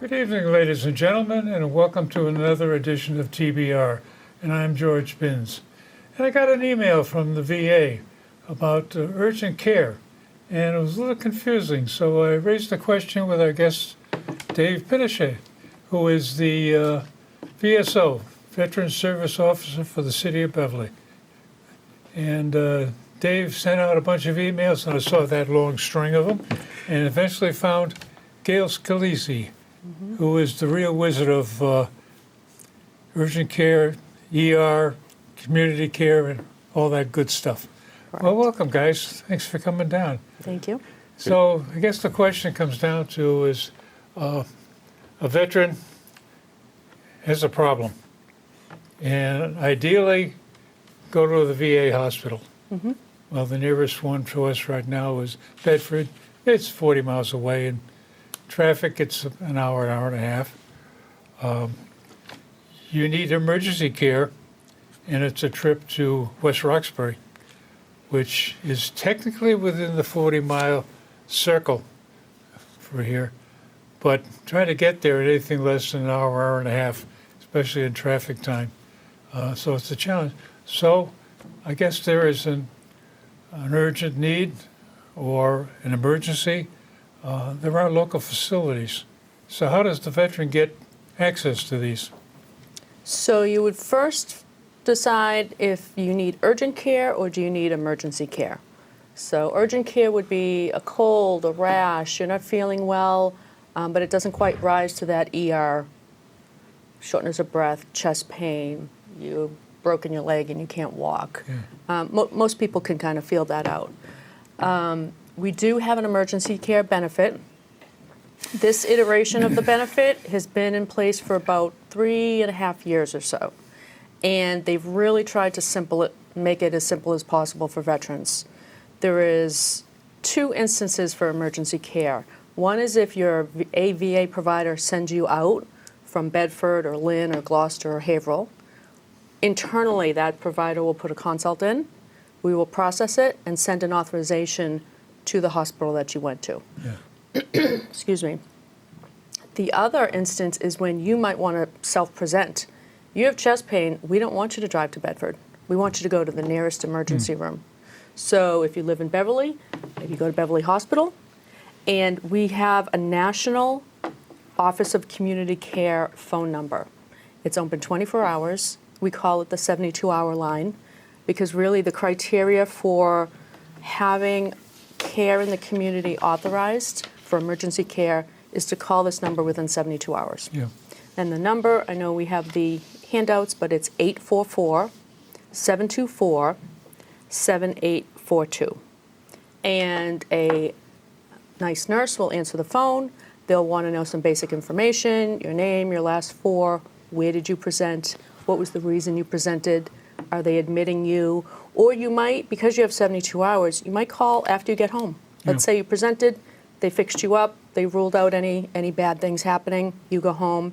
Good evening, ladies and gentlemen, and welcome to another edition of TBR. And I'm George Binns. And I got an email from the VA about urgent care, and it was a little confusing. So I raised the question with our guest, Dave Perinchief, who is the VSO, Veteran Service Officer for the City of Beverly. And Dave sent out a bunch of emails, and I saw that long string of them, and eventually found Gail Scalese, who is the real wizard of urgent care, ER, community care, and all that good stuff. Correct. Well, welcome, guys. Thanks for coming down. Thank you. So I guess the question comes down to is a veteran has a problem, and ideally go to the VA hospital. Mm-hmm. Well, the nearest one to us right now is Bedford. It's 40 miles away, and traffic, it's an hour and a half. You need emergency care, and it's a trip to West Roxbury, which is technically within the 40-mile circle for here. But trying to get there at anything less than an hour and a half, especially in traffic time. So it's a challenge. So I guess there is an urgent need or an emergency. There are local facilities. So how does the veteran get access to these? So you would first decide if you need urgent care or do you need emergency care. So urgent care would be a cold, a rash, you're not feeling well, but it doesn't quite rise to that ER, shortness of breath, chest pain, you've broken your leg and you can't walk. Yeah. Most people can kind of feel that out. We do have an emergency care benefit. This iteration of the benefit has been in place for about 3.5 years or so. And they've really tried to make it as simple as possible for veterans. There is 2 instances for emergency care. One is if your VA provider sends you out from Bedford or Lynn or Gloucester or Haverhill. Internally, that provider will put a consult in. We will process it and send an authorization to the hospital that you went to. Yeah. Excuse me. The other instance is when you might want to self-present. You have chest pain, we don't want you to drive to Bedford. We want you to go to the nearest emergency room. So if you live in Beverly, maybe go to Beverly Hospital. And we have a national Office of Community Care phone number. It's open 24 hours. We call it the 72-hour line because really the criteria for having care in the community authorized for emergency care is to call this number within 72 hours. Yeah. And the number, I know we have the handouts, but it's 844-724-7842. And a nice nurse will answer the phone. They'll want to know some basic information, your name, your last 4, where did you present, what was the reason you presented, are they admitting you? Or you might, because you have 72 hours, you might call after you get home. Let's say you presented, they fixed you up, they ruled out any bad things happening, you go home.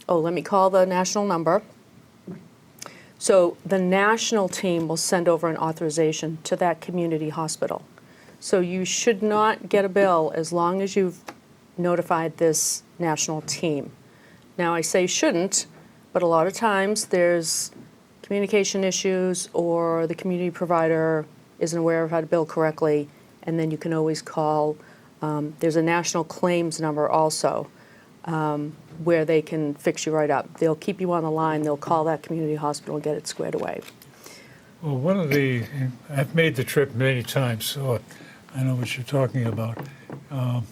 Oh, let me call the national number. So the national team will send over an authorization to that community hospital. So you should not get a bill as long as you've notified this national team. Now I say shouldn't, but a lot of times there's communication issues or the community provider isn't aware of how to bill correctly, and then you can always call. There's a national claims number also where they can fix you right up. They'll keep you on the line, they'll call that community hospital and get it squared away. Well, I've made the trip many times, so I know what you're talking about. And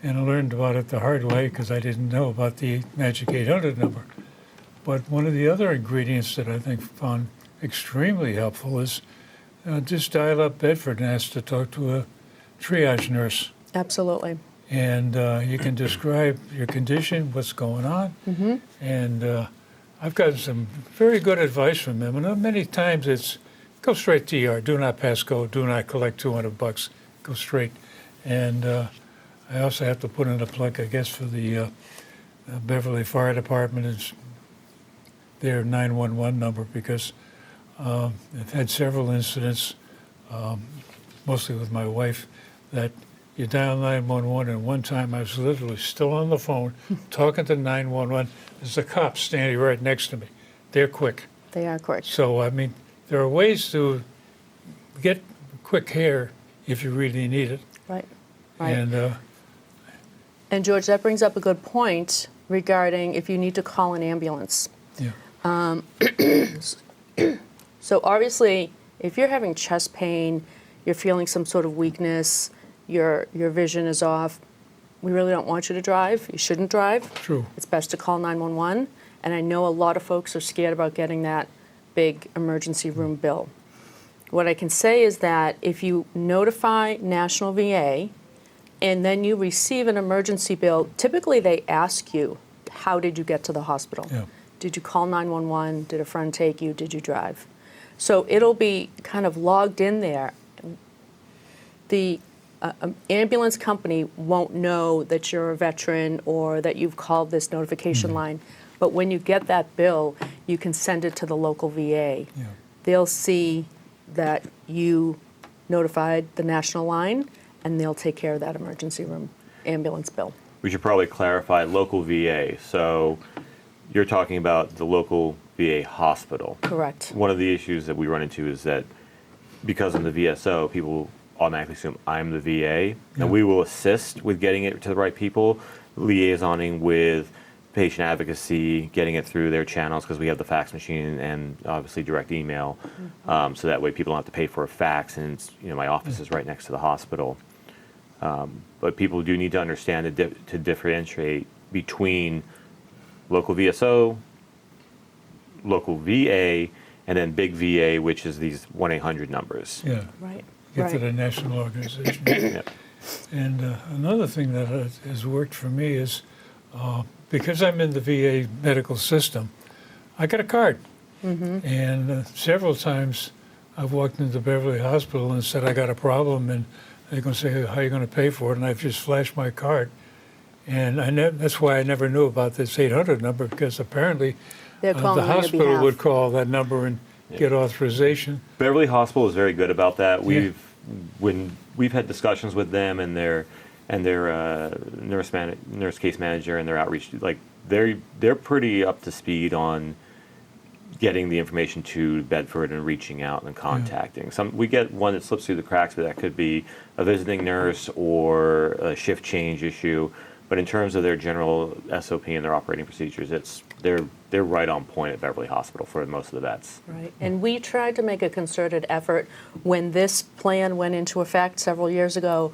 I learned about it the hard way because I didn't know about the Magic 800 number. But one of the other ingredients that I think found extremely helpful is just dial up Bedford and ask to talk to a triage nurse. Absolutely. And you can describe your condition, what's going on. Mm-hmm. And I've gotten some very good advice from them. And many times it's go straight to ER, do not pass go, do not collect $200, go straight. And I also have to put in a plug, I guess, for the Beverly Fire Department. It's their 911 number because I've had several incidents, mostly with my wife, that you dial 911, and one time I was literally still on the phone talking to 911. There's a cop standing right next to me. They're quick. They are quick. So, I mean, there are ways to get quick care if you really need it. Right. Right. And George, that brings up a good point regarding if you need to call an ambulance. yeah, So obviously, if you're having chest pain, you're feeling some sort of weakness, your vision is off, we really don't want you to drive. You shouldn't drive. true. It's best to call 911. And I know a lot of folks are scared about getting that big emergency room bill. What I can say is that if you notify National VA and then you receive an emergency bill, typically they ask you, how did you get to the hospital? Yeah. Did you call 911? Did a friend take you? Did you drive? So it'll be kind of logged in there. The ambulance company won't know that you're a veteran or that you've called this notification line. But when you get that bill, you can send it to the local VA. Yeah. They'll see that you notified the national line, and they'll take care of that emergency room ambulance bill. We should probably clarify local VA. So you're talking about the local VA hospital. Correct. One of the issues that we run into is that because I'm the VSO, people automatically assume I'm the VA, Yeah. and we will assist with getting it to the right people, liaisoning with patient advocacy, getting it through their channels because we have the fax machine and obviously direct email, so that way people don't have to pay for a fax, and it's, my office is right next to the hospital. But people do need to understand to differentiate between local VSO, local VA, and then big VA, which is these 1-800 numbers. Yeah. Right. Get to Right. the national organization. Yeah. And another thing that has worked for me is because I'm in the VA medical system, I got a card. And several times I've walked into Beverly Hospital and said, I got a problem, and they're going to say, how are you going to pay for it? And I've just flashed my card. And that's why I never knew about this 800 number, because apparently They're calling the on your hospital behalf. would call that number and get authorization. Beverly Hospital is very good about that. When we've had discussions with them and their nurse case manager and their outreach, like they're pretty up to speed on getting the information to Bedford and reaching out and contacting. We get one that slips through the cracks, but that could be a visiting nurse or a shift change issue. But in terms of their general SOP and their operating procedures, they're right on point at Beverly Hospital for most of the vets. Right. And we tried to make a concerted effort when this plan went into effect several years ago.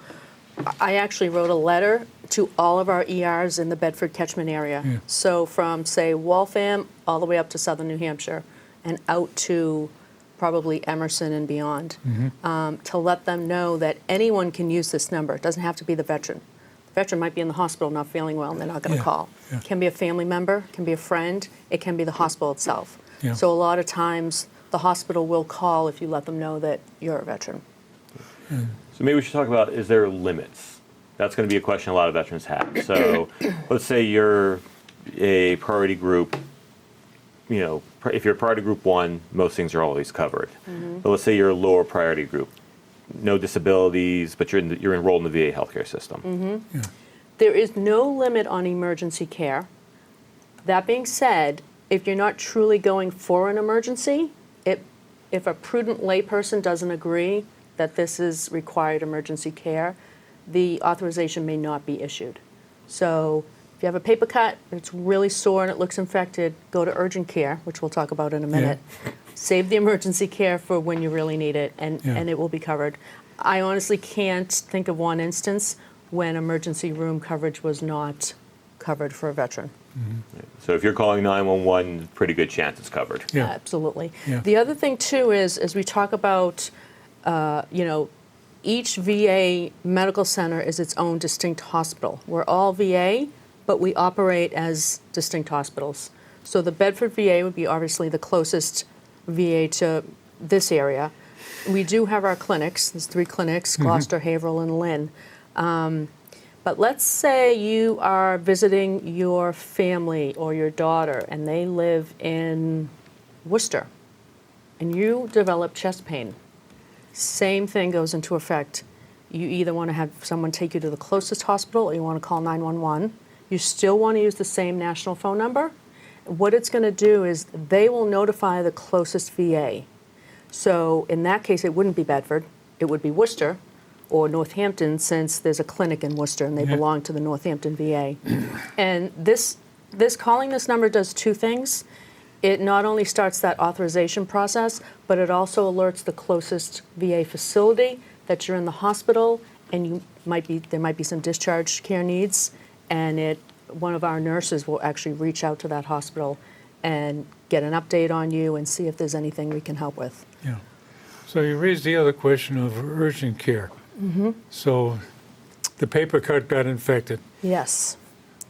I actually wrote a letter to all of our ERs in the Bedford catchment area. Yeah. So from, say, Waltham all the way up to southern New Hampshire and out to probably Emerson and beyond, to let them know that anyone can use this number. It doesn't have to be the veteran. The veteran might be in the hospital not feeling well and they're not going to Yeah. call. Yeah. It can be a family member, it can be a friend, it can be the hospital itself. Yeah. So a lot of times the hospital will call if you let them know that you're a veteran. So maybe we should talk about, is there limits? That's going to be a question a lot of veterans have. So let's say you're a priority group, if you're priority group 1, most things are always covered. But let's say you're a lower priority group, no disabilities, but you're enrolled in the VA healthcare system. Yeah. There is no limit on emergency care. That being said, if you're not truly going for an emergency, if a prudent layperson doesn't agree that this is required emergency care, the authorization may not be issued. So if you have a paper cut, it's really sore and it looks infected, go to urgent care, which we'll talk about in a minute. Save the emergency care for when you really need it, and it will be covered. I honestly can't think of one instance when emergency room coverage was not covered for a veteran. So if you're calling 911, pretty good chance it's covered. Yeah. Absolutely. Yeah. The other thing, too, is as we talk about, each VA medical center is its own distinct hospital. We're all VA, but we operate as distinct hospitals. So the Bedford VA would be obviously the closest VA to this area. We do have our clinics. There's 3 clinics, Gloucester, Haverhill, and Lynn. But let's say you are visiting your family or your daughter, and they live in Worcester, and you develop chest pain. Same thing goes into effect. you either want to have someone take you to the closest hospital or you want to call 911. You still want to use the same national phone number. What it's going to do is they will notify the closest VA. So in that case, it wouldn't be Bedford. It would be Worcester or Northampton, since there's a clinic in Worcester and they belong to the Northampton VA. And this calling this number does two things. It not only starts that authorization process, but it also alerts the closest VA facility that you're in the hospital and there might be some discharge care needs, and one of our nurses will actually reach out to that hospital and get an update on you and see if there's anything we can help with. Yeah. So you raised the other question of urgent care. Mm-hmm. So the paper cut got infected. Yes.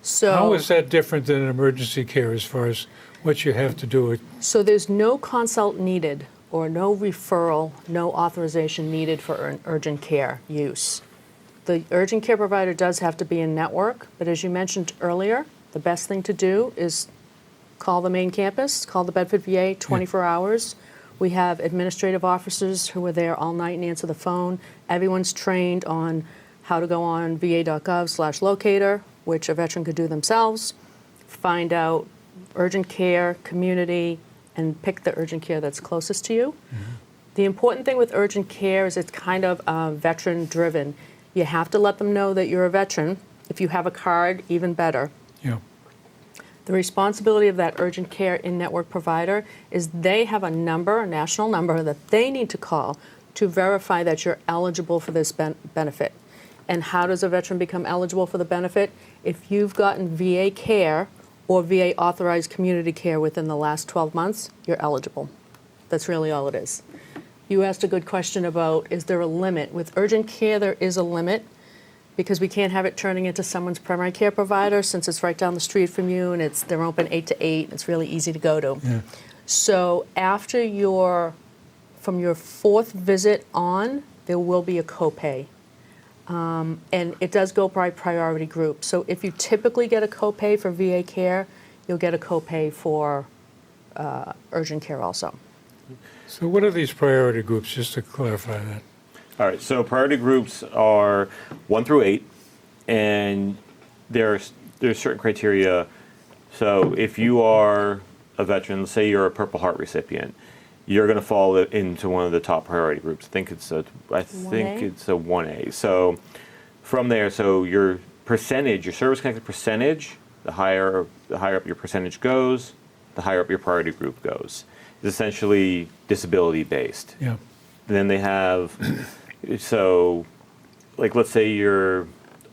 So how is that different than emergency care as far as what you have to do? So there's no consult needed or no referral, no authorization needed for urgent care use. The urgent care provider does have to be in network, but as you mentioned earlier, the best thing to do is call the main campus, call the Bedford VA 24 hours. We have administrative officers who are there all night and answer the phone. Everyone's trained on how to go on va.gov/locator, which a veteran could do themselves, find out urgent care, community, and pick the urgent care that's closest to you. Mm-hmm. The important thing with urgent care is it's kind of veteran-driven. You have to let them know that you're a veteran. If you have a card, even better. Yeah. The responsibility of that urgent care in-network provider is they have a number, a national number, that they need to call to verify that you're eligible for this benefit. And how does a veteran become eligible for the benefit? If you've gotten VA care or VA authorized community care within the last 12 months, you're eligible. That's really all it is. You asked a good question about, is there a limit? With urgent care, there is a limit because we can't have it turning into someone's primary care provider since it's right down the street from you and they're open 8 to 8. It's really easy to go to. Yeah. So from your fourth visit on, there will be a copay. And it does go by priority group. So if you typically get a copay for VA care, you'll get a copay for urgent care also. So what are these priority groups, just to clarify that? All right, so priority groups are 1 through 8, and there's certain criteria. So if you are a veteran, let's say you're a Purple Heart recipient, you're going to fall into one of the top priority groups. I think it's a 1A. So from there, so your percentage, your service-connected percentage, the higher up your percentage goes, the higher up your priority group goes. It's essentially disability-based. Yeah. Then they have, so like let's say you're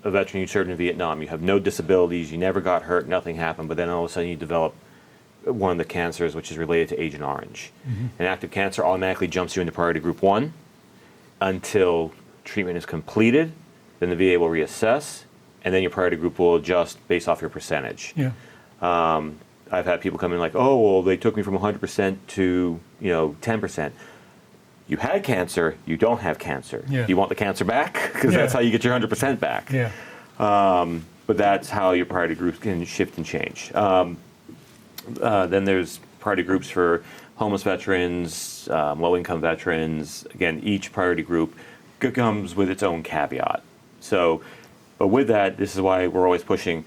a veteran, you served in Vietnam, you have no disabilities, you never got hurt, nothing happened, but then all of a sudden you develop one of the cancers, which is related to Agent Orange. Mm-hmm. And active cancer automatically jumps you into priority group 1 until treatment is completed. Then the VA will reassess, and then your priority group will adjust based off your percentage. Yeah. I've had people come in like, oh, well, they took me from 100% to 10%. You had cancer, you don't have cancer. Yeah. Do you want the cancer back? Because that's how you get your 100% back. Yeah. But that's how your priority groups can shift and change. Then there's priority groups for homeless veterans, low-income veterans. Again, each priority group comes with its own caveat. So, but with that, this is why we're always pushing,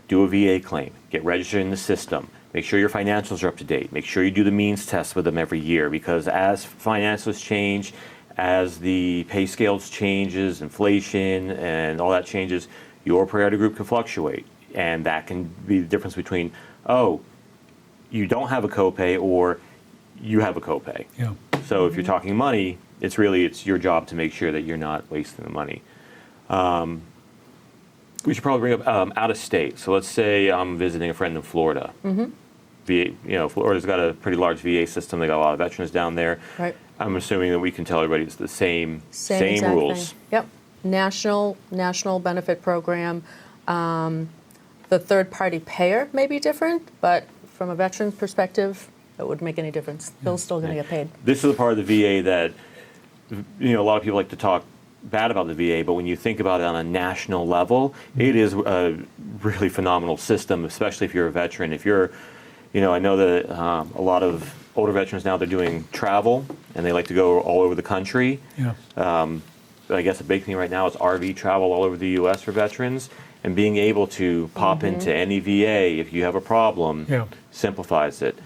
do a VA claim, get registered in the system, make sure your financials are up to date, make sure you do the means test with them every year, because as financials change, as the pay scales changes, inflation, and all that changes, your priority group can fluctuate. And that can be the difference between, oh, you don't have a copay or you have a copay. Yeah. So if you're talking money, it's your job to make sure that you're not wasting the money. We should probably bring up out of state. So let's say I'm visiting a friend in Florida. Mm-hmm. VA, Florida's got a pretty large VA system. They got a lot of veterans down there. Right. I'm assuming that we can tell everybody it's the same exact rules. Thing. Yep. National benefit program. The third-party payer may be different, but from a veteran's perspective, it wouldn't make any difference. Bill's still going to get paid. This is the part of the VA that a lot of people like to talk bad about the VA, but when you think about it on a national level, it is a really phenomenal system, especially if you're a veteran. If you're, I know that a lot of older veterans now, they're doing travel, and they like to go all over the country. Yeah. I guess a big thing right now is RV travel all over the U.S. for veterans, and being able to pop into any VA if you have a problem Yeah. simplifies it,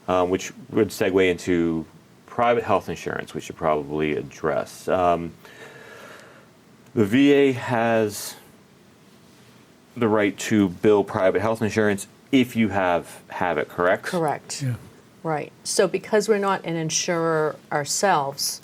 which would segue into private health insurance, we should probably address. The VA has the right to bill private health insurance if you have it, correct? Correct. Yeah. Right. So because we're not an insurer ourselves,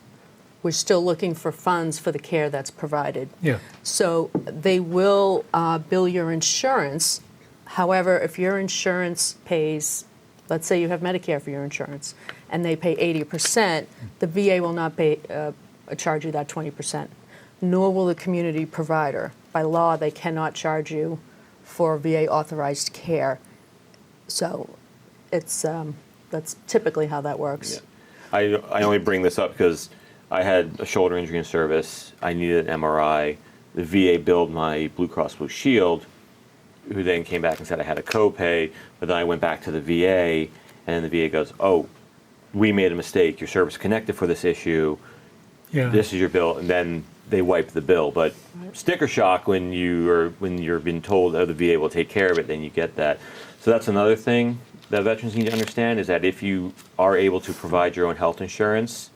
we're still looking for funds for the care that's provided. Yeah. So they will bill your insurance. However, if your insurance pays, let's say you have Medicare for your insurance, and they pay 80%, the VA will not pay, charge you that 20%, nor will the community provider. By law, they cannot charge you for VA authorized care. So it's that's typically how that works. Yeah. I only bring this up because I had a shoulder injury in service. I needed an MRI. The VA billed my Blue Cross Blue Shield, who then came back and said I had a copay. But then I went back to the VA, and the VA goes, "Oh, we made a mistake. Your service connected for this issue. Yeah. This is your bill," and then they wiped the bill. But sticker shock when you're being told, "Oh, the VA will take care of it," then you get that. So that's another thing that veterans need to understand, is that if you are able to provide your own health insurance,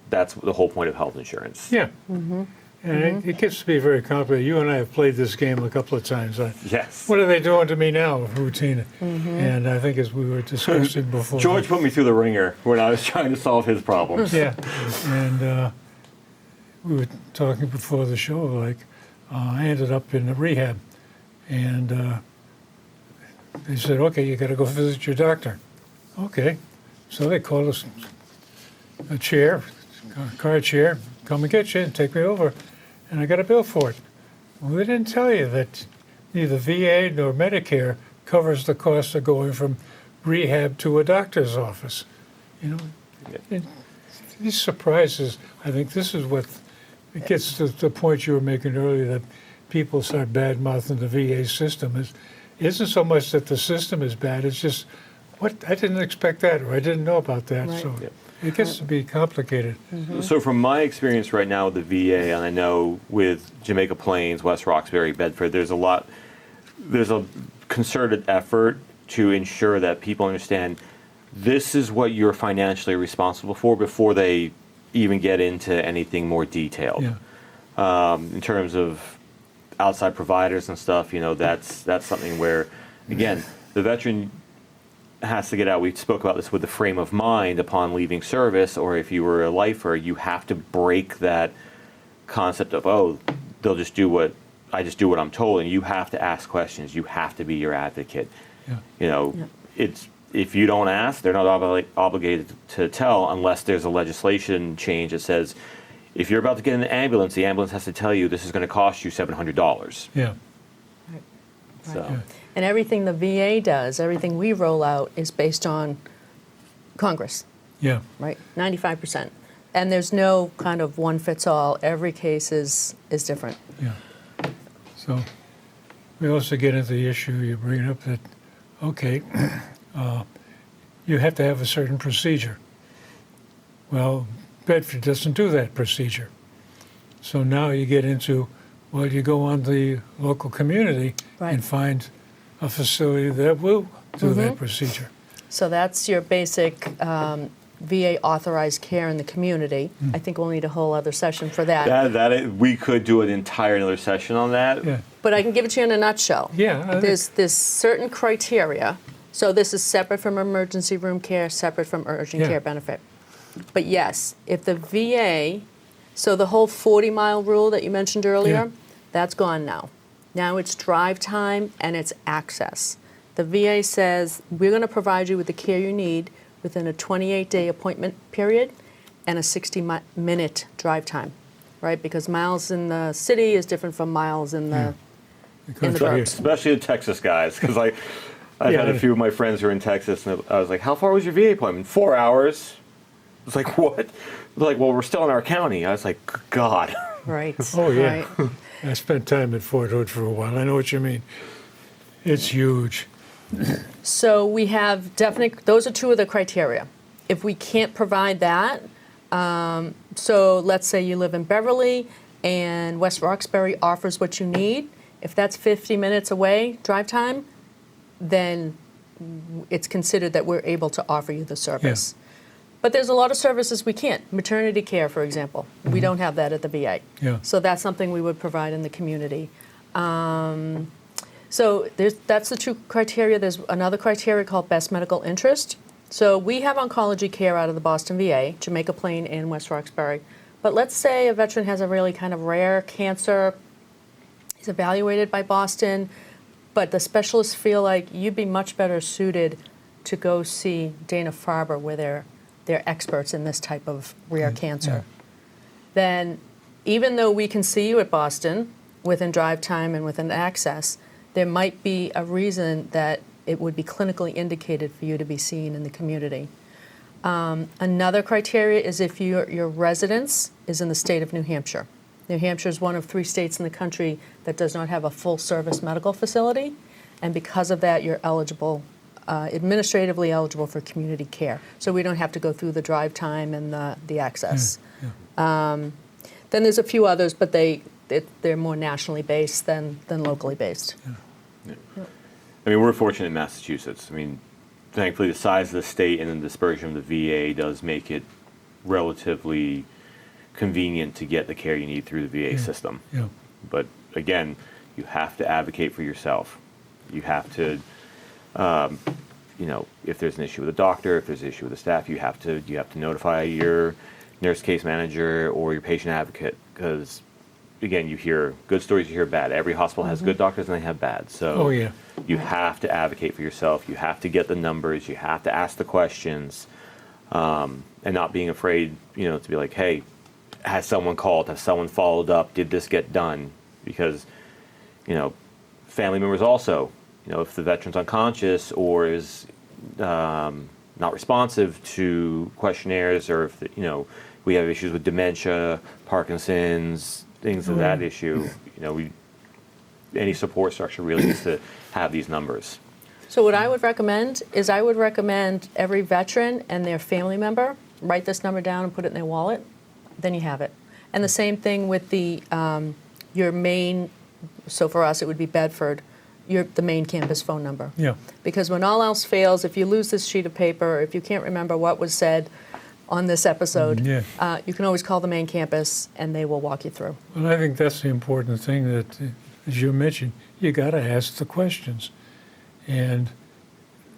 that's the whole point of health insurance. Yeah. And it gets to be very complicated. You and I have played this game a couple of times. Yes. What are they doing to me now, routine? And I think as we were discussing before. George put me through the ringer when I was trying to solve his problems. Yeah. And we were talking before the show, like, I ended up in a rehab. And they said, okay, you got to go visit your doctor. Okay. So they called us a chair, a car chair, come and get you and take me over. And I got a bill for it. Well, they didn't tell you that neither VA nor Medicare covers the cost of going from rehab to a doctor's office. You know, and these surprises, I think this is what it gets to the point you were making earlier, that people start bad-mouthing the VA system. It isn't so much that the system is bad, it's just, what, I didn't expect that, or I didn't know about that. Right. So it gets to be complicated. So from my experience right now with the VA, and I know with Jamaica Plains, West Roxbury, Bedford, there's a concerted effort to ensure that people understand this is what you're financially responsible for before they even get into anything more detailed. Yeah. In terms of outside providers and stuff, that's something where, again, the veteran has to get out. We spoke about this with the frame of mind upon leaving service, or if you were a lifer, you have to break that concept of, oh, they'll just do what I'm told, and you have to ask questions. You have to be your advocate. Yeah. It's, if you don't ask, they're not obligated to tell unless there's a legislation change that says, if you're about to get in the ambulance has to tell you this is going to cost you $700. Yeah. Right. So. Yeah. And everything the VA does, everything we roll out is based on Congress, Yeah. right? 95%. And there's no kind of one fits all. Every case is different. Yeah. So we also get into the issue you bring up that, okay, you have to have a certain procedure. Well, Bedford doesn't do that procedure. So now you get into, well, you go on the local community Right. and find a facility that will do that procedure. So that's your basic VA authorized care in the community. I think we'll need a whole other session for that. We could do an entire another session on that. Yeah. But I can give it to you in a nutshell. Yeah. There's certain criteria. So this is separate from emergency room care, separate from urgent Yeah. care benefit. But yes, if the VA, so the whole 40-mile rule that you mentioned earlier, Yeah. that's gone now. Now it's drive time and it's access. The VA says, we're going to provide you with the care you need within a 28-day appointment period and a 60-minute drive time, right? Because miles in the city is different from miles in the in the burbs. Especially the Texas guys, because I've had a few of my friends who are in Texas, and I was like, how far was your VA appointment? 4 hours. It's like, what? They're like, well, we're still in our county. I was like, God. Right. Oh, yeah. Right. I spent time at Fort Hood for a while. I know what you mean. It's huge. So we have those are two of the criteria. If we can't provide that, So let's say you live in Beverly and West Roxbury offers what you need. If that's 50 minutes away, drive time, then it's considered that we're able to offer you the service. But there's a lot of services we can't. Maternity care, for example. We don't have that at the VA. Yeah. So that's something we would provide in the community. So that's the two criteria. There's another criteria called best medical interest. So we have oncology care out of the Boston VA, Jamaica Plain, and West Roxbury. But let's say a veteran has a really kind of rare cancer. He's evaluated by Boston, but the specialists feel like you'd be much better suited to go see Dana-Farber, where they're experts in this type of rare cancer. Then even though we can see you at Boston within drive time and within access, there might be a reason that it would be clinically indicated for you to be seen in the community. Another criteria is if your residence is in the state of New Hampshire. New Hampshire is one of 3 states in the country that does not have a full-service medical facility, and because of that, you're eligible, administratively eligible for community care. So we don't have to go through the drive time and the access. Then there's a few others, but they're more nationally based than locally based. I mean, we're fortunate in Massachusetts. I mean, thankfully, the size of the state and the dispersion of the VA does make it relatively convenient to get the care you need through the VA system. But again, you have to advocate for yourself. You have to, if there's an issue with a doctor, if there's an issue with the staff, you have to notify your nurse case manager or your patient advocate, because again, you hear good stories, you hear bad. Every hospital has good doctors and they have bad. So you have to advocate for yourself. You have to get the numbers. You have to ask the questions, and not being afraid, to be like, hey, has someone called? Has someone followed up? Did this get done? Because, family members also, if the veteran's unconscious or is not responsive to questionnaires, or if, we have issues with dementia, Parkinson's, things of that issue, any support structure really needs to have these numbers. So what I would recommend is every veteran and their family member write this number down and put it in their wallet. Then you have it. And the same thing with your main. So for us, it would be Bedford, the main campus phone number. Because when all else fails, if you lose this sheet of paper, or if you can't remember what was said on this episode, you can always call the main campus and they will walk you through. Well, I think that's the important thing that, as you mentioned, you got to ask the questions. And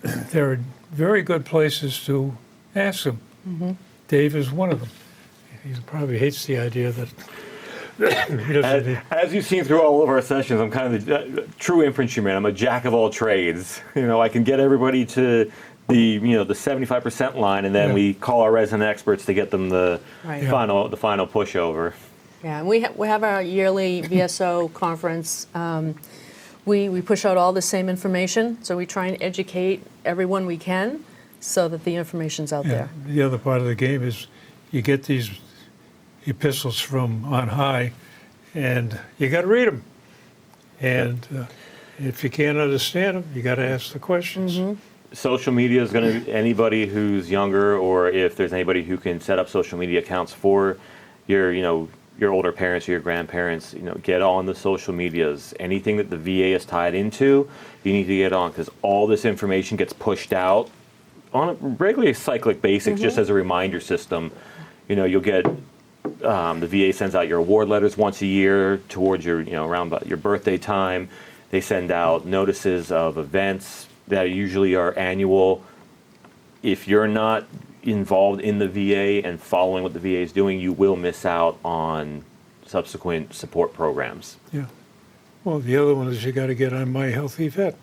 there are very good places to ask them. Dave is one of them. He probably hates the idea that he doesn't. As you've seen through all of our sessions, I'm kind of the true infantry man. I'm a jack of all trades. I can get everybody to the 75% line, and then we call our resident experts to get them the final pushover. Yeah, and we have our yearly VSO conference. We push out all the same information, so we try and educate everyone we can so that the information's out there. The other part of the game is you get these epistles from on high, and you got to read them. And if you can't understand them, you got to ask the questions. Social media is going to, anybody who's younger, or if there's anybody who can set up social media accounts for your older parents or your grandparents, get on the social medias. Anything that the VA is tied into, you need to get on, because all this information gets pushed out on a regularly cyclic basis, just as a reminder system. You'll get, the VA sends out your award letters once a year towards your, around your birthday time. They send out notices of events that usually are annual. If you're not involved in the VA and following what the VA is doing, you will miss out on subsequent support programs. Well, the other one is you got to get on My Healthy Vet.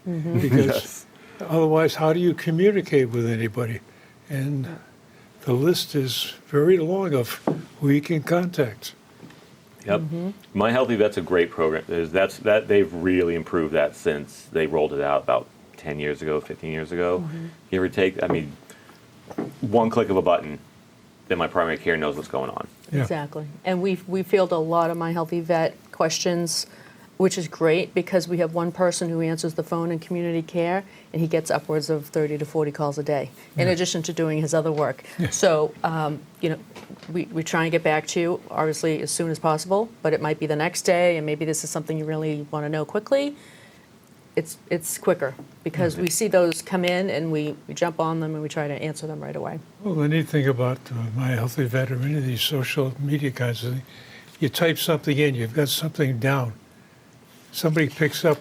Because otherwise, how do you communicate with anybody? And the list is very long of who you can contact. My Healthy Vet's a great program. They've really improved that since they rolled it out about 10 years ago, 15 years ago. Give or take, one click of a button, then my primary care knows what's going on. Exactly. And we field a lot of My Healthy Vet questions which is great because we have one person who answers the phone in community care, and he gets upwards of 30 to 40 calls a day, in addition to doing his other work. So, we try and get back to you, obviously, as soon as possible, but it might be the next day, and maybe this is something you really want to know quickly. It's quicker because we see those come in, and we jump on them, and we try to answer them right away. Well, the neat thing about My Healthy Veteran and these social media kinds of things, you type something in, you've got something down. Somebody picks up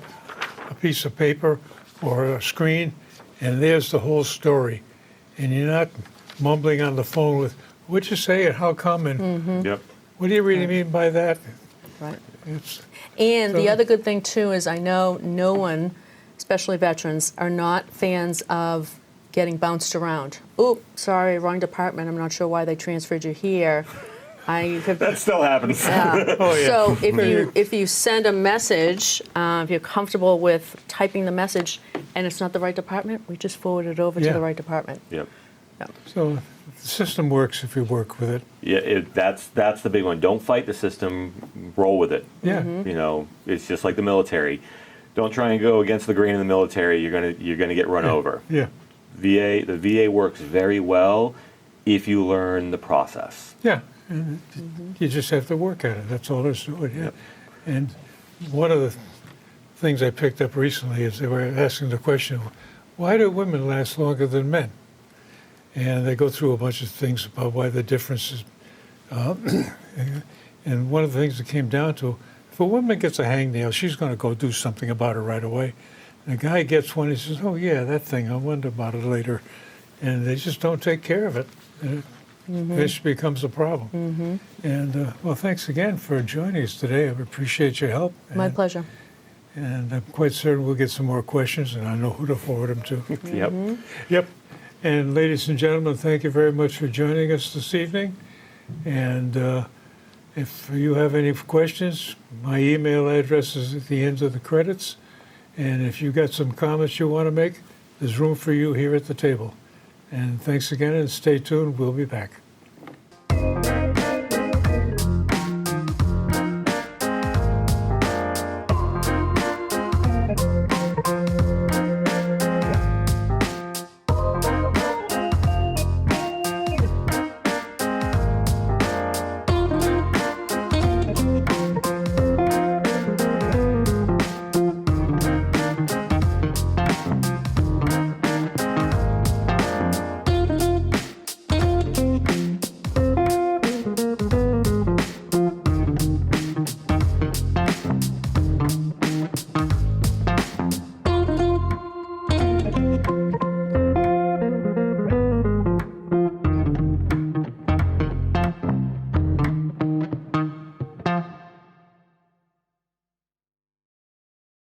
a piece of paper or a screen, and there's the whole story. And you're not mumbling on the phone with, what'd you say and how come and Yep. what do you really mean by that? Right. It's, And the So- other good thing, too, is I know no one, especially veterans, are not fans of getting bounced around. Oop, sorry, wrong department. I'm not sure why they transferred you here. I have, That still happens. Oh, yeah. So if you send a message, if you're comfortable with typing the message and it's not the right department, we just forward it over to Yeah. the right department. Yep. so the system works if you work with it. Yeah, that's the big one. Don't fight the system. Roll with it. Yeah. You know, it's just like the military. Don't try and go against the grain in the military. You're gonna get run over. Yeah. The VA works very well if you learn the process. Yeah. And you just have to work at it. That's all there's to it. Yeah. And one of the things I picked up recently is they were asking the question, why do women last longer than men? And they go through a bunch of things about why the difference is. And one of the things that came down to, if a woman gets a hangnail, she's going to go do something about it right away. And a guy gets one, he says, oh, yeah, that thing, I'll wonder about it later. And they just don't take care of it. And it eventually becomes a problem. And, well, thanks again for joining us today. I appreciate your help. My pleasure. And I'm quite certain we'll get some more questions, and I know who to forward them to. Yep. Yep. And ladies and gentlemen, thank you very much for joining us this evening. And if you have any questions, my email address is at the end of the credits. And if you've got some comments you want to make, there's room for you here at the table. And thanks again, and stay tuned. We'll be back.